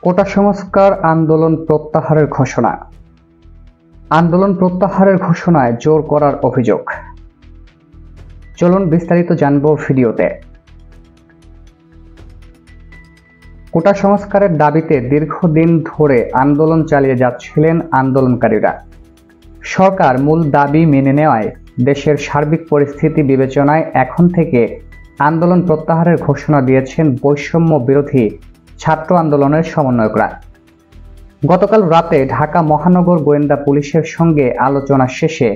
কোটা সংস্কার আন্দোলন প্রত্যাহারের ঘোষণা। আন্দোলন প্রত্যাহারের ঘোষণায় জোর করার অভিযোগ। চলুন বিস্তারিত জানব ভিডিওতে। কোটা সংস্কারের দাবিতে দীর্ঘদিন ধরে আন্দোলন চালিয়ে যাচ্ছিলেন আন্দোলনকারীরা। সরকার মূল দাবি মেনে নেওয়ায় দেশের সার্বিক পরিস্থিতি বিবেচনায় এখন থেকে আন্দোলন প্রত্যাহারের ঘোষণা দিয়েছেন বৈষম্য বিরোধী ছাত্র আন্দোলনের সমন্বয়করা। গতকাল রাতে ঢাকা মহানগর গোয়েন্দা পুলিশের সঙ্গে আলোচনা শেষে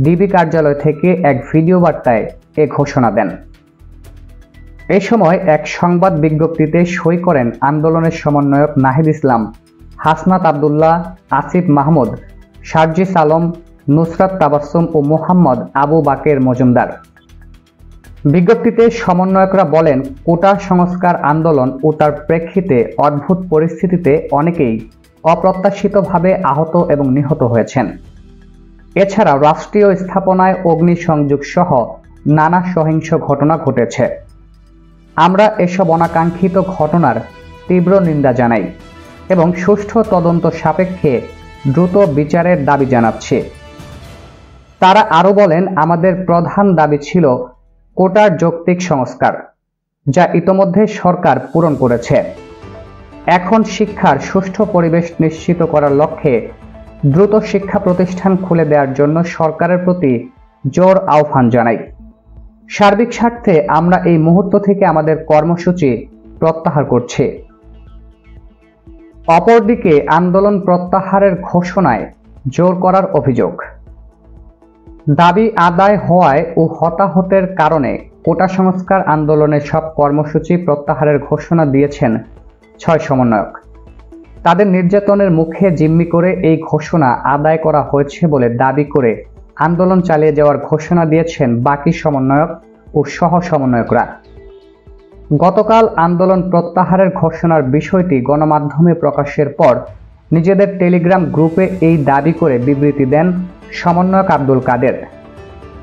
ডিবি কার্যালয় থেকে এক ভিডিও বার্তায় এ ঘোষণা দেন। এই সময় এক সংবাদ বিজ্ঞপ্তিতে সই করেন আন্দোলনের সমন্বয়ক নাহিদ ইসলাম, হাসনাত আবদুল্লাহ, আসিফ মাহমুদ, সার্জিস আলম, নুসরাত তাবাসসুম ও মোহাম্মদ আবু বাকের মজুমদার। বিজ্ঞপ্তিতে সমন্বয়করা বলেন, কোটা সংস্কার আন্দোলন ও তার প্রেক্ষিতে অদ্ভুত পরিস্থিতিতে অনেকেই অপ্রত্যাশিতভাবে আহত এবং নিহত হয়েছেন। এছাড়া রাষ্ট্রীয় স্থাপনায় অগ্নিসংযোগ সহ নানা সহিংস ঘটনা ঘটেছে। আমরা এসব অনাকাঙ্ক্ষিত ঘটনার তীব্র নিন্দা জানাই এবং সুষ্ঠু তদন্ত সাপেক্ষে দ্রুত বিচারের দাবি জানাচ্ছি। তারা আরও বলেন, আমাদের প্রধান দাবি ছিল কোটার যৌক্তিক সংস্কার, যা ইতোমধ্যে সরকার পূরণ করেছে। এখন শিক্ষার সুষ্ঠু পরিবেশ নিশ্চিত করার লক্ষ্যে দ্রুত শিক্ষা প্রতিষ্ঠান খুলে দেওয়ার জন্য সরকারের প্রতি জোর আহ্বান জানাই। সার্বিক স্বার্থে আমরা এই মুহূর্ত থেকে আমাদের কর্মসূচি প্রত্যাহার করছি। অপরদিকে আন্দোলন প্রত্যাহারের ঘোষণায় জোর করার অভিযোগ। দাবি আদায় হওয়ায় ও হতাহতের কারণে কোটা সংস্কার আন্দোলনের সব কর্মসূচি প্রত্যাহারের ঘোষণা দিয়েছেন 6 সমন্বয়ক। তাদের নির্যাতনের মুখে জিম্মি করে এই ঘোষণা আদায় করা হয়েছে বলে দাবি করে আন্দোলন চালিয়ে যাওয়ার ঘোষণা দিয়েছেন বাকি সমন্বয়ক ও সহ সমন্বয়করা। গতকাল আন্দোলন প্রত্যাহারের ঘোষণার বিষয়টি গণমাধ্যমে প্রকাশের পর নিজেদের টেলিগ্রাম গ্রুপে এই দাবি করে বিবৃতি দেন সমন্বয়ক আব্দুল কাদের।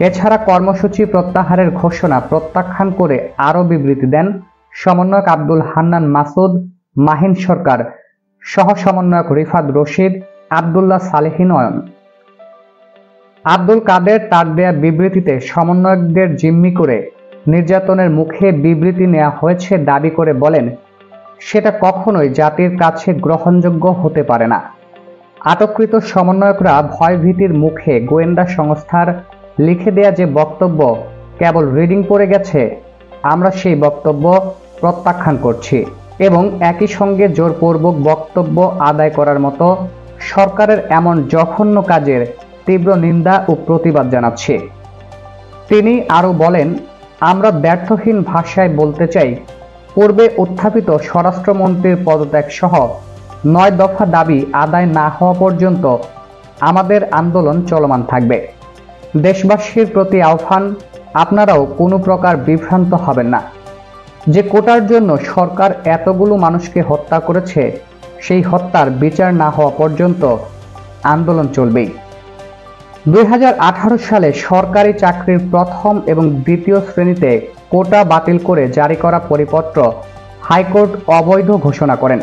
এছাড়া কর্মসূচি প্রত্যাহারের ঘোষণা প্রত্যাখ্যান করে আরও বিবৃতি দেন সমন্বয়ক আব্দুল হান্নান মাসুদ, মাহিন সরকার, সহ সমন্বয়ক রিফাত রশিদ, আবদুল্লাহ সালেহীন নয়ন। আব্দুল কাদের তার দেয়া বিবৃতিতে সমন্বয়কদের জিম্মি করে নির্যাতনের মুখে বিবৃতি নেওয়া হয়েছে দাবি করে বলেন, সেটা কখনোই জাতির কাছে গ্রহণযোগ্য হতে পারে না। আটককৃত সমন্বয়করা ভয়ভীতির মুখে গোয়েন্দা সংস্থার লিখে দেয়া যে বক্তব্য কেবল রিডিং পড়ে গেছে, আমরা সেই বক্তব্য প্রত্যাখ্যান করছি এবং একই সঙ্গে জোরপূর্বক বক্তব্য আদায় করার মতো সরকারের এমন জঘন্য কাজের তীব্র নিন্দা ও প্রতিবাদ জানাচ্ছি। তিনি আরও বলেন, আমরা ব্যর্থহীন ভাষায় বলতে চাই, পূর্বে উত্থাপিত স্বরাষ্ট্রমন্ত্রীর পদত্যাগ সহ 9 দফা দাবি আদায় না হওয়া পর্যন্ত আমাদের আন্দোলন চলমান থাকবে। দেশবাসীর প্রতি আহ্বান, আপনারাও কোনো প্রকার বিভ্রান্ত হবেন না যে কোটার জন্য সরকার এতগুলো মানুষকে হত্যা করেছে, সেই হত্যার বিচার না হওয়া পর্যন্ত আন্দোলন চলবেই। 2018 সালে সরকারি চাকরির প্রথম এবং দ্বিতীয় শ্রেণীতে কোটা বাতিল করে জারি করা পরিপত্র হাইকোর্ট অবৈধ ঘোষণা করেন।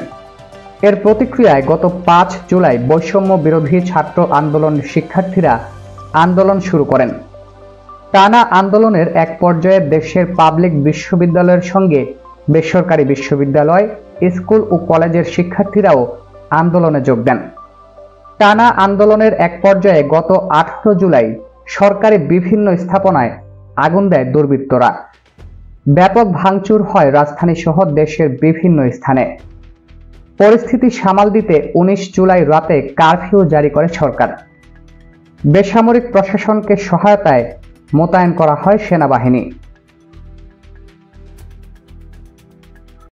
এর প্রতিক্রিয়ায় গত 5 জুলাই বৈষম্য বিরোধী ছাত্র আন্দোলনের শিক্ষার্থীরা আন্দোলন শুরু করেন। টানা আন্দোলনের এক পর্যায়ে দেশের পাবলিক বিশ্ববিদ্যালয়ের সঙ্গে বেসরকারি বিশ্ববিদ্যালয়, স্কুল ও কলেজের শিক্ষার্থীরাও আন্দোলনে যোগ দেন। টানা আন্দোলনের এক পর্যায়ে গত 18 জুলাই সরকারি বিভিন্ন স্থাপনায় আগুন দেয় দুর্বৃত্তরা। ব্যাপক ভাঙচুর হয় রাজধানী সহ দেশের বিভিন্ন স্থানে। পরিস্থিতি সামাল দিতে 19 জুলাই রাতে কারফিউ জারি করে সরকার। বেসামরিক প্রশাসনকে সহায়তায় মোতায়েন করা হয় সেনাবাহিনী।